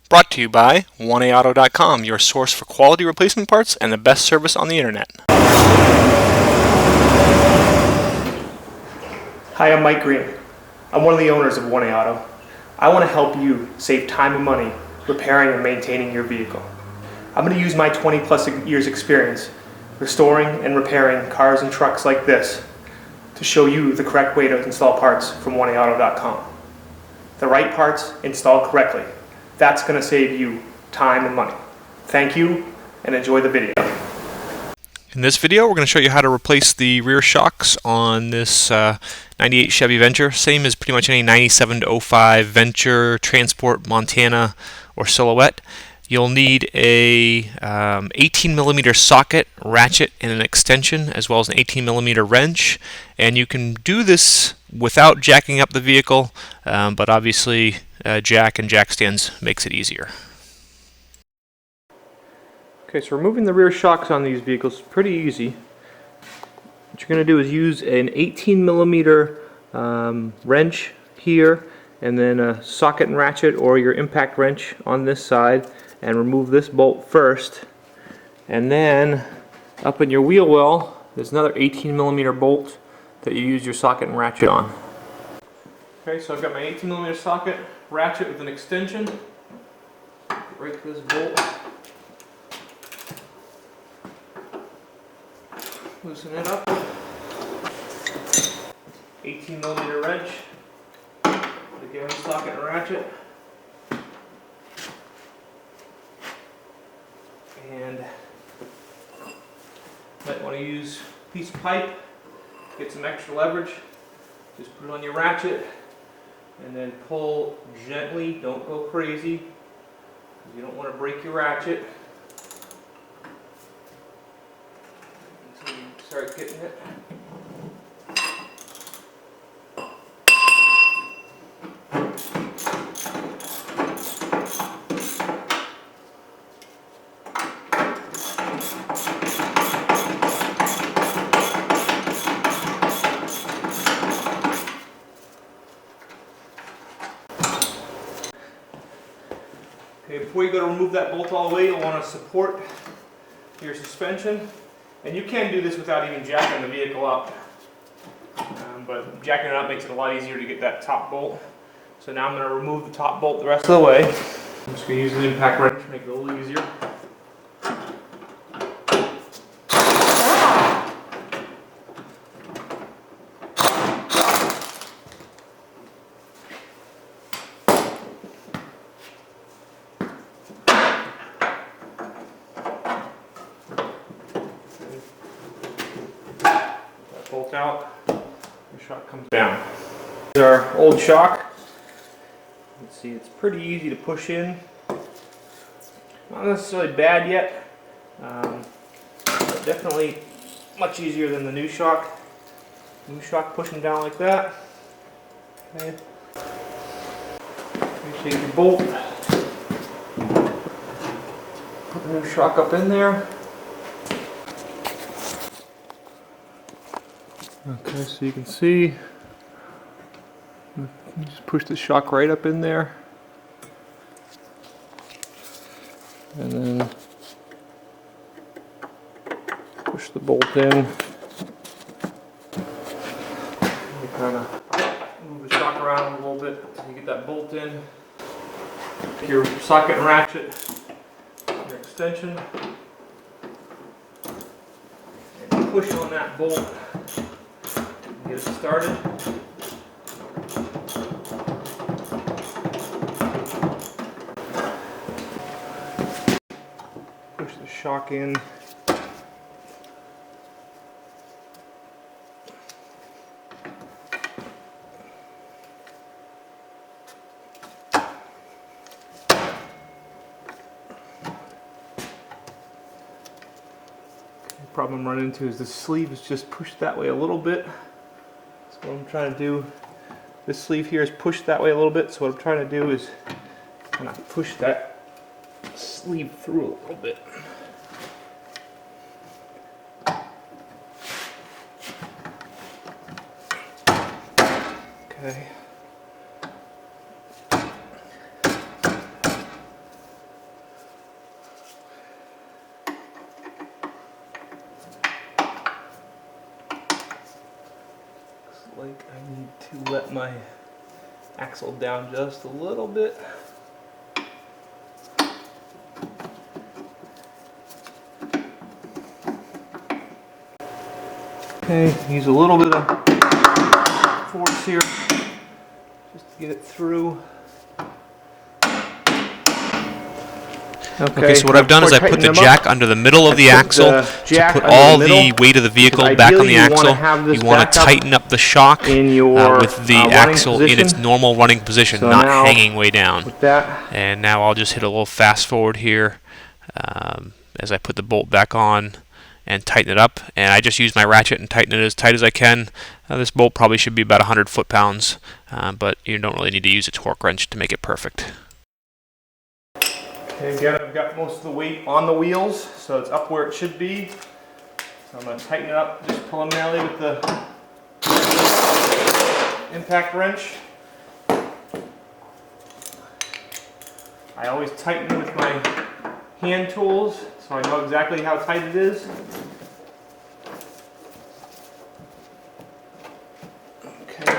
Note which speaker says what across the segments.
Speaker 1: Brought to you by 1AAuto.com, your source for quality replacement parts and the best service on the internet.
Speaker 2: Hi, I'm Mike Green. I'm one of the owners of 1A Auto. I want to help you save time and money repairing and maintaining your vehicle. I'm going to use my 20 plus years experience restoring and repairing cars and trucks like this to show you the correct way to install parts from 1AAuto.com. The right parts installed correctly. That's going to save you time and money. Thank you, and enjoy the video.
Speaker 1: In this video, we're going to show you how to replace the rear shocks on this 98 Chevy Venture. Same as pretty much any 97 to 05 Venture, Transport, Montana, or Silhouette. You'll need a 18mm socket, ratchet, and an extension, as well as an 18mm wrench. And you can do this without jacking up the vehicle, but obviously jack and jack stands makes it easier. Okay, so removing the rear shocks on these vehicles is pretty easy. What you're going to do is use an 18mm wrench here, and then a socket and ratchet or your impact wrench on this side, and remove this bolt first. And then up in your wheel well, there's another 18mm bolt that you use your socket and ratchet on. Okay, so I've got my 18mm socket, ratchet with an extension. Break this bolt. Loosen it up. 18mm wrench. Again, socket and ratchet. And might want to use a piece of pipe, get some extra leverage. Just put it on your ratchet and then pull gently. Don't go crazy because you don't want to break your ratchet until you start getting it. Okay, before you go to remove that bolt all the way, you'll want to support your suspension. And you can do this without even jacking the vehicle up. But jacking it up makes it a lot easier to get that top bolt. So now I'm going to remove the top bolt the rest of the way. I'm just going to use an impact wrench to make it a little easier. Bolt out, the shock comes down. Here's our old shock. Let's see, it's pretty easy to push in. Not necessarily bad yet, but definitely much easier than the new shock. New shock pushing down like that. Okay. You take your bolt, put the new shock up in there. Okay, so you can see, you just push the shock right up in there, and then push the bolt in. You kind of move the shock around a little bit until you get that bolt in. Take your socket and ratchet, your extension, and push on that bolt. Get it started. Push the shock in. The problem I'm running into is the sleeve is just pushed that way a little bit. So what I'm trying to do, this sleeve here is pushed that way a little bit, so what I'm trying to do is kind of push that sleeve through a little bit. Okay. to let my axle down just a little bit. Okay, use a little bit of force here just to get it through.
Speaker 3: Okay, so what I've done is I put the jack under the middle of the axle to put all the weight of the vehicle back on the axle. You want to tighten up the shock with the axle in its normal running position, not hanging way down. And now I'll just hit a little fast forward here as I put the bolt back on and tighten it up. And I just use my ratchet and tighten it as tight as I can. This bolt probably should be about 100 foot-pounds, but you don't really need to use a torque wrench to make it perfect.
Speaker 2: Okay, again, I've got most of the weight on the wheels, so it's up where it should be. So I'm going to tighten it up just preliminarily with the impact wrench. I always tighten with my hand tools, so I know exactly how tight it is. Okay,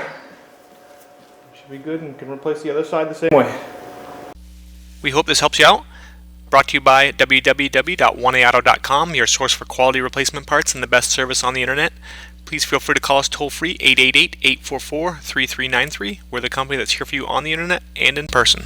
Speaker 2: should be good, and can replace the other side the same way.
Speaker 3: We hope this helps you out. Brought to you by www.oneauto.com, your source for quality replacement parts and the best service on the internet. Please feel free to call us toll-free 888-844-3393. We're the company that's here for you on the internet and in person.